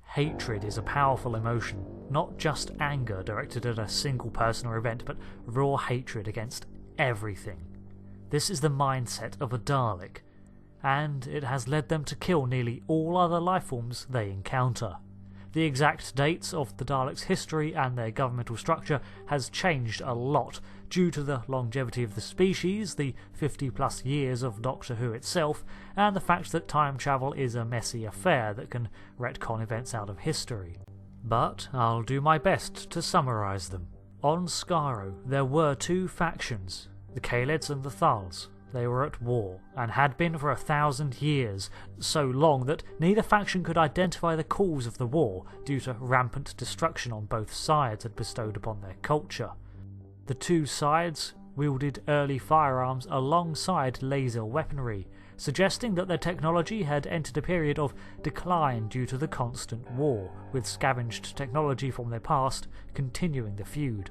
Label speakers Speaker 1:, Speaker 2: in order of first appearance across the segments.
Speaker 1: Hatred is a powerful emotion, not just anger directed at a single person or event, but raw hatred against everything. This is the mindset of a Dalek, and it has led them to kill nearly all other lifeforms they encounter. The exact dates of the Daleks' history and their governmental structure has changed a lot due to the longevity of the species, the 50+ years of Doctor Who itself, and the fact that time travel is a messy affair that can retcon events out of history. But I'll do my best to summarise them. On Skaro, there were two factions, the Kaleds and the Thals. They were at war, and had been for 1,000 years, so long that neither faction could identify the cause of the war due to rampant destruction on both sides had bestowed upon their culture. The two sides wielded early firearms alongside laser weaponry, suggesting that their technology had entered a period of decline due to the constant war, with scavenged technology from their past continuing the feud.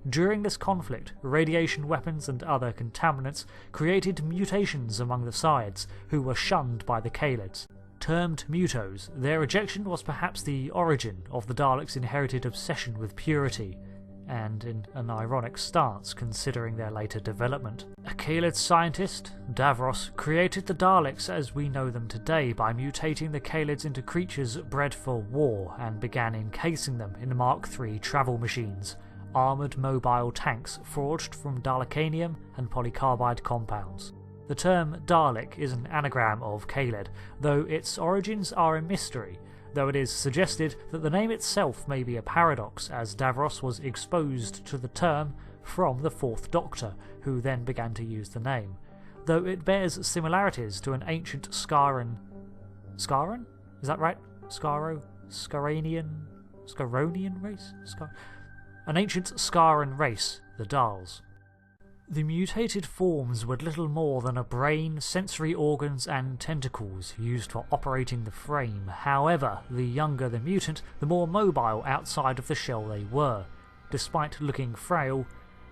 Speaker 1: During this conflict, radiation weapons and other contaminants created mutations among the sides, who were shunned by the Kaleds. Termed mutos, their rejection was perhaps the origin of the Daleks' inherited obsession with purity, and in an ironic stance considering their later development. A Kaled scientist, Davros, created the Daleks as we know them today by mutating the Kaleds into creatures bred for war and began encasing them in Mark III travel machines, armoured mobile tanks forged from Dalekanium and polycarbide compounds. The term Dalek is an anagram of Kaled, though its origins are a mystery, though it is suggested that the name itself may be a paradox, as Davros was exposed to the term from the Fourth Doctor, who then began to use the name, though it bears similarities to an ancient Scarran... Scarran? Is that right? Scaronian race? An ancient Scarran race, the Dals. The mutated forms were little more than a brain, sensory organs and tentacles used for operating the frame. However, the younger the mutant, the more mobile outside of the shell they were. Despite looking frail,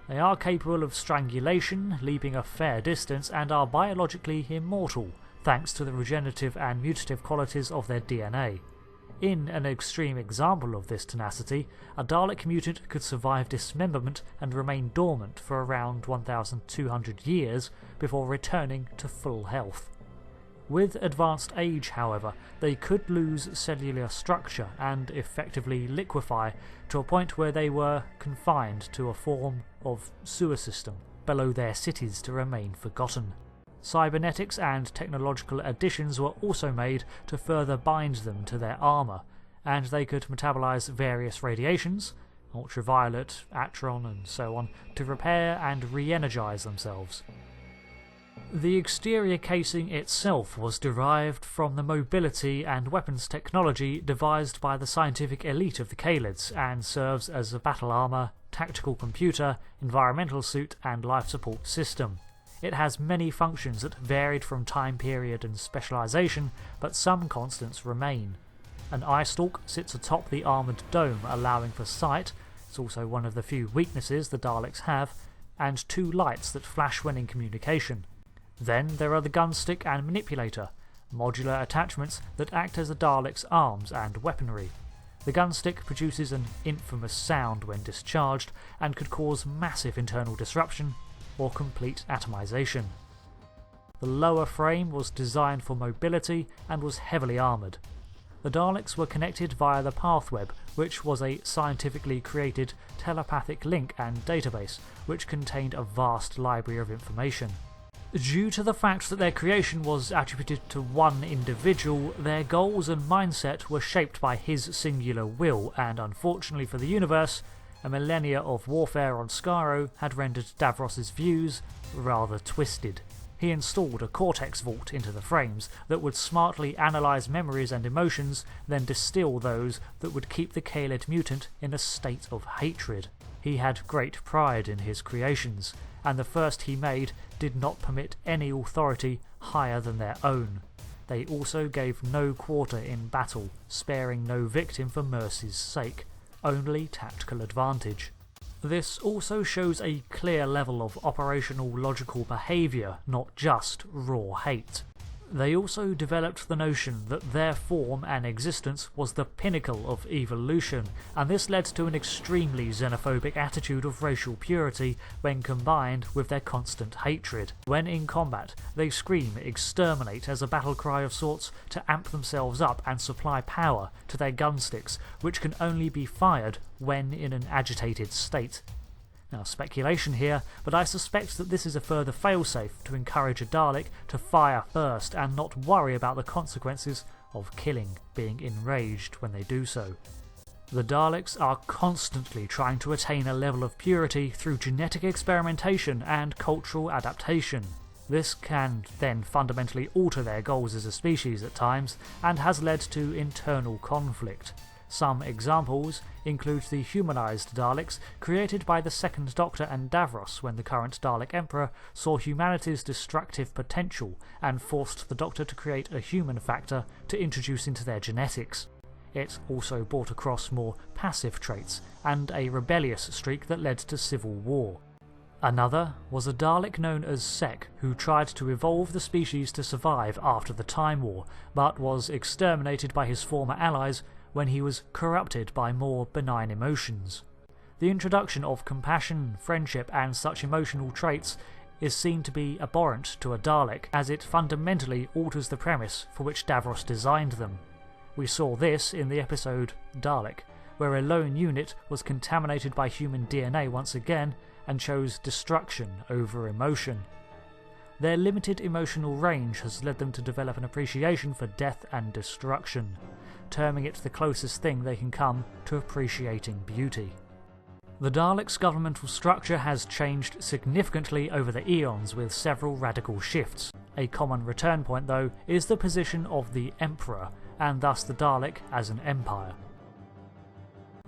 Speaker 1: they are capable of strangulation, leaping a fair distance, and are biologically immortal, thanks to the regenerative and mutative qualities of their DNA. In an extreme example of this tenacity, a Dalek mutant could survive dismemberment and remain dormant for around 1,200 years before returning to full health. With advanced age, however, they could lose cellular structure and effectively liquefy to a point where they were confined to a form of sewer system below their cities to remain forgotten. Cybernetics and technological additions were also made to further bind them to their armour, and they could metabolize various radiations, ultraviolet, atron and so on, to repair and re-energize themselves. The exterior casing itself was derived from the mobility and weapons technology devised by the scientific elite of the Kaleds, and serves as a battle armour, tactical computer, environmental suit and life support system. It has many functions that varied from time period and specialisation, but some constants remain. An eye stalk sits atop the armoured dome, allowing for sight. It's also one of the few weaknesses the Daleks have, and two lights that flash when in communication. Then there are the gunstick and manipulator, modular attachments that act as the Daleks' arms and weaponry. The gunstick produces an infamous sound when discharged, and could cause massive internal disruption or complete atomization. The lower frame was designed for mobility and was heavily armoured. The Daleks were connected via the Pathweb, which was a scientifically created telepathic link and database, which contained a vast library of information. Due to the fact that their creation was attributed to one individual, their goals and mindset were shaped by his singular will, and unfortunately for the universe, a millennia of warfare on Skaro had rendered Davros' views rather twisted. He installed a Cortex vault into the frames that would smartly analyse memories and emotions, then distill those that would keep the Kaled mutant in a state of hatred. He had great pride in his creations, and the first he made did not permit any authority higher than their own. They also gave no quarter in battle, sparing no victim for mercy's sake, only tactical advantage. This also shows a clear level of operational logical behaviour, not just raw hate. They also developed the notion that their form and existence was the pinnacle of evolution, and this led to an extremely xenophobic attitude of racial purity when combined with their constant hatred. When in combat, they scream "exterminate" as a battle cry of sorts to amp themselves up and supply power to their gunsticks, which can only be fired when in an agitated state. Now, speculation here, but I suspect that this is a further failsafe to encourage a Dalek to fire first and not worry about the consequences of killing, being enraged when they do so. The Daleks are constantly trying to attain a level of purity through genetic experimentation and cultural adaptation. This can then fundamentally alter their goals as a species at times, and has led to internal conflict. Some examples include the humanised Daleks created by the Second Doctor and Davros when the current Dalek Emperor saw humanity's destructive potential and forced the Doctor to create a human factor to introduce into their genetics. It also brought across more passive traits and a rebellious streak that led to civil war. Another was a Dalek known as Sek, who tried to evolve the species to survive after the Time War, but was exterminated by his former allies when he was corrupted by more benign emotions. The introduction of compassion, friendship and such emotional traits is seen to be abhorrent to a Dalek, as it fundamentally alters the premise for which Davros designed them. We saw this in the episode Dalek, where a lone unit was contaminated by human DNA once again and chose destruction over emotion. Their limited emotional range has led them to develop an appreciation for death and destruction, terming it the closest thing they can come to appreciating beauty. The Daleks' governmental structure has changed significantly over the eons with several radical shifts. A common return point, though, is the position of the Emperor, and thus the Dalek as an empire.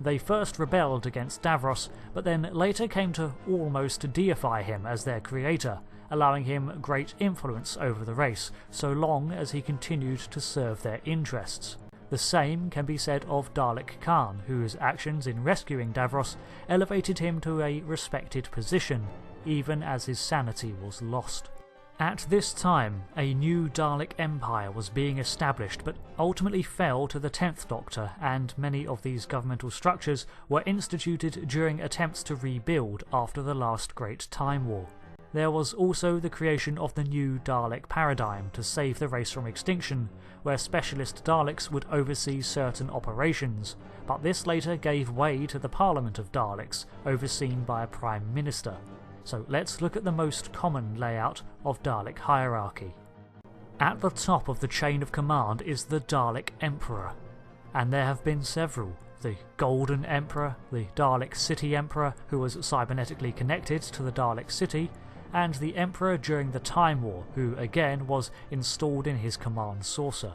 Speaker 1: They first rebelled against Davros, but then later came to almost deify him as their creator, allowing him great influence over the race, so long as he continued to serve their interests. The same can be said of Dalek Khan, whose actions in rescuing Davros elevated him to a respected position, even as his sanity was lost. At this time, a new Dalek Empire was being established, but ultimately fell to the 10th Doctor, and many of these governmental structures were instituted during attempts to rebuild after the last Great Time War. There was also the creation of the new Dalek paradigm to save the race from extinction, where specialist Daleks would oversee certain operations, but this later gave way to the Parliament of Daleks, overseen by a Prime Minister. So let's look at the most common layout of Dalek hierarchy. At the top of the chain of command is the Dalek Emperor, and there have been several. The Golden Emperor, the Dalek City Emperor, who was cybernetically connected to the Dalek City, and the Emperor during the Time War, who again was installed in his command saucer.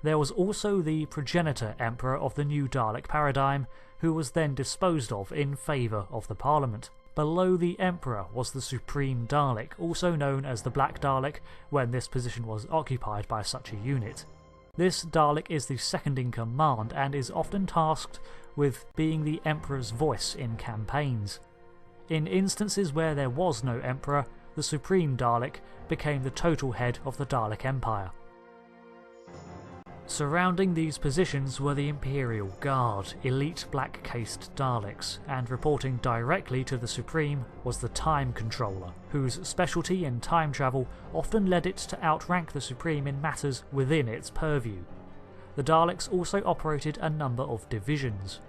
Speaker 1: There was also the Progenitor Emperor of the new Dalek paradigm, who was then disposed of in favour of the Parliament. Below the Emperor was the Supreme Dalek, also known as the Black Dalek, when this position was occupied by such a unit. This Dalek is the second in command and is often tasked with being the Emperor's voice in campaigns. In instances where there was no Emperor, the Supreme Dalek became the total head of the Dalek Empire. Surrounding these positions were the Imperial Guard, elite black-cased Daleks, and reporting directly to the Supreme was the Time Controller, whose specialty in time travel often led it to outrank the Supreme in matters within its purview. The Daleks also operated a number of divisions.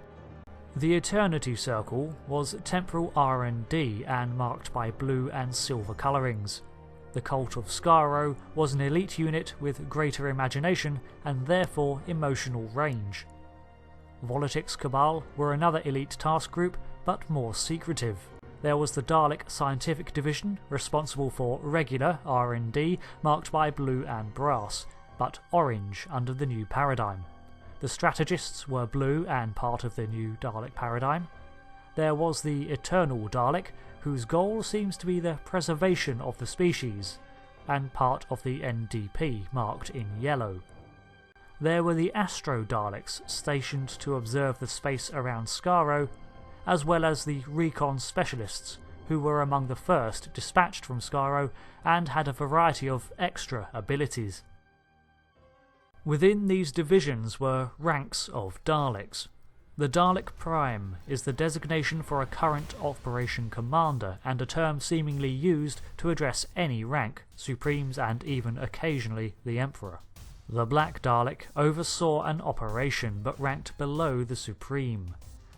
Speaker 1: The Eternity Circle was temporal R&D and marked by blue and silver colourings. The Cult of Skaro was an elite unit with greater imagination and therefore emotional range. Volitics Cabal were another elite task group, but more secretive. There was the Dalek Scientific Division, responsible for regular R&D, marked by blue and brass, but orange under the new paradigm. The Strategists were blue and part of the new Dalek paradigm. There was the Eternal Dalek, whose goal seems to be the preservation of the species, and part of the NDP, marked in yellow. There were the Astro Daleks, stationed to observe the space around Skaro, as well as the Recon Specialists, who were among the first dispatched from Skaro and had a variety of extra abilities. Within these divisions were ranks of Daleks. The Dalek Prime is the designation for a current operation commander and a term seemingly used to address any rank, Supremes and even occasionally the Emperor. The Black Dalek oversaw an operation but ranked below the Supreme.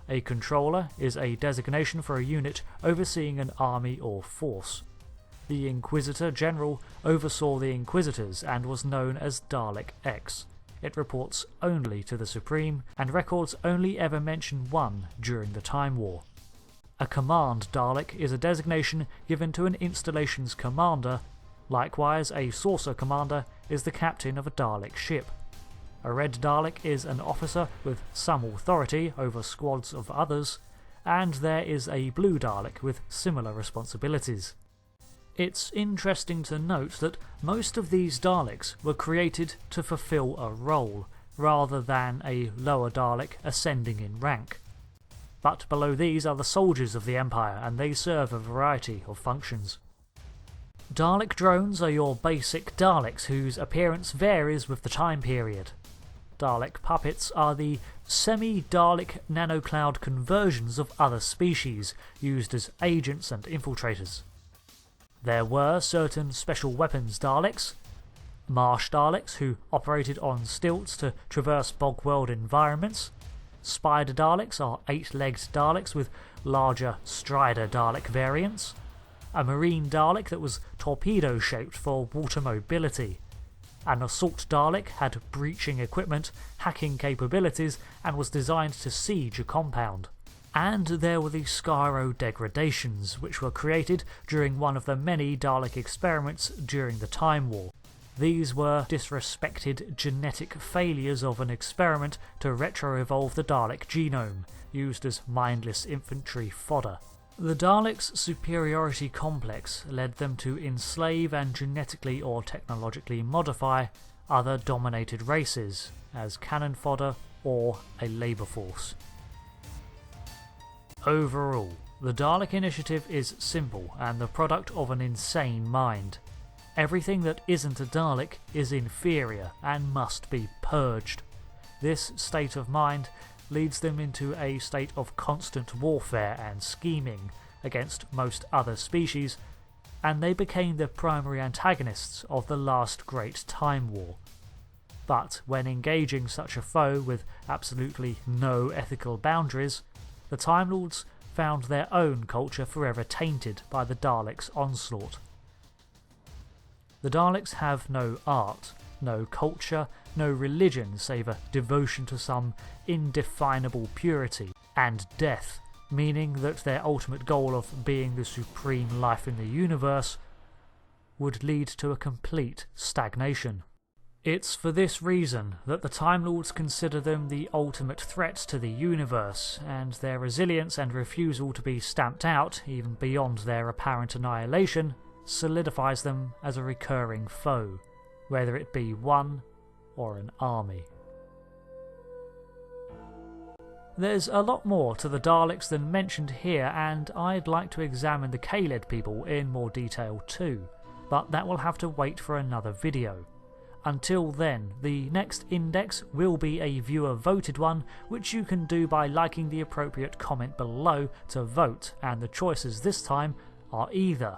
Speaker 1: A Controller is a designation for a unit overseeing an army or force. The Inquisitor General oversaw the Inquisitors and was known as Dalek X. It reports only to the Supreme, and records only ever mention one during the Time War. A Command Dalek is a designation given to an installation's commander. Likewise, a Saucer Commander is the captain of a Dalek ship. A Red Dalek is an officer with some authority over squads of others, and there is a Blue Dalek with similar responsibilities. It's interesting to note that most of these Daleks were created to fulfill a role, rather than a lower Dalek ascending in rank. But below these are the soldiers of the Empire, and they serve a variety of functions. Dalek drones are your basic Daleks whose appearance varies with the time period. Dalek puppets are the semi-Dalek nanocloud conversions of other species, used as agents and infiltrators. There were certain special weapons Daleks, Marsh Daleks who operated on stilts to traverse bog-world environments. Spider Daleks are 8-legged Daleks with larger Strider Dalek variants. A Marine Dalek that was torpedo-shaped for water mobility. An Assault Dalek had breaching equipment, hacking capabilities, and was designed to siege a compound. And there were the Skyro degradations, which were created during one of the many Dalek experiments during the Time War. These were disrespected genetic failures of an experiment to retro-evolve the Dalek genome, used as mindless infantry fodder. The Daleks' superiority complex led them to enslave and genetically or technologically modify other dominated races, as cannon fodder or a labour force. Overall, the Dalek initiative is simple and the product of an insane mind. Everything that isn't a Dalek is inferior and must be purged. This state of mind leads them into a state of constant warfare and scheming against most other species, and they became the primary antagonists of the last great Time War. But when engaging such a foe with absolutely no ethical boundaries, the Time Lords found their own culture forever tainted by the Daleks' onslaught. The Daleks have no art, no culture, no religion save a devotion to some indefinable purity, and death, meaning that their ultimate goal of being the supreme life in the universe would lead to a complete stagnation. It's for this reason that the Time Lords consider them the ultimate threat to the universe, and their resilience and refusal to be stamped out, even beyond their apparent annihilation, solidifies them as a recurring foe, whether it be one or an army. There's a lot more to the Daleks than mentioned here, and I'd like to examine the Kaled people in more detail too, but that will have to wait for another video. Until then, the next index will be a viewer-voted one, which you can do by liking the appropriate comment below to vote, and the choices this time are either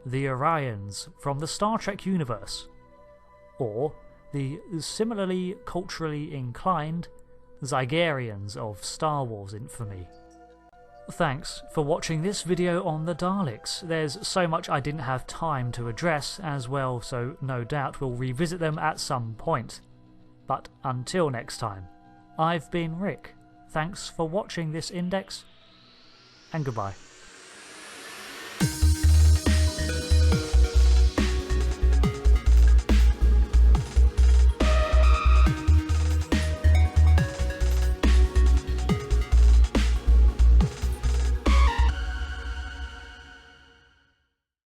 Speaker 1: the Orions from the Star Trek universe, or the similarly culturally inclined Zygarians of Star Wars infamy. Thanks for watching this video on the Daleks. There's so much I didn't have time to address as well, so no doubt we'll revisit them at some point. But until next time, I've been Rick. Thanks for watching this index, and goodbye.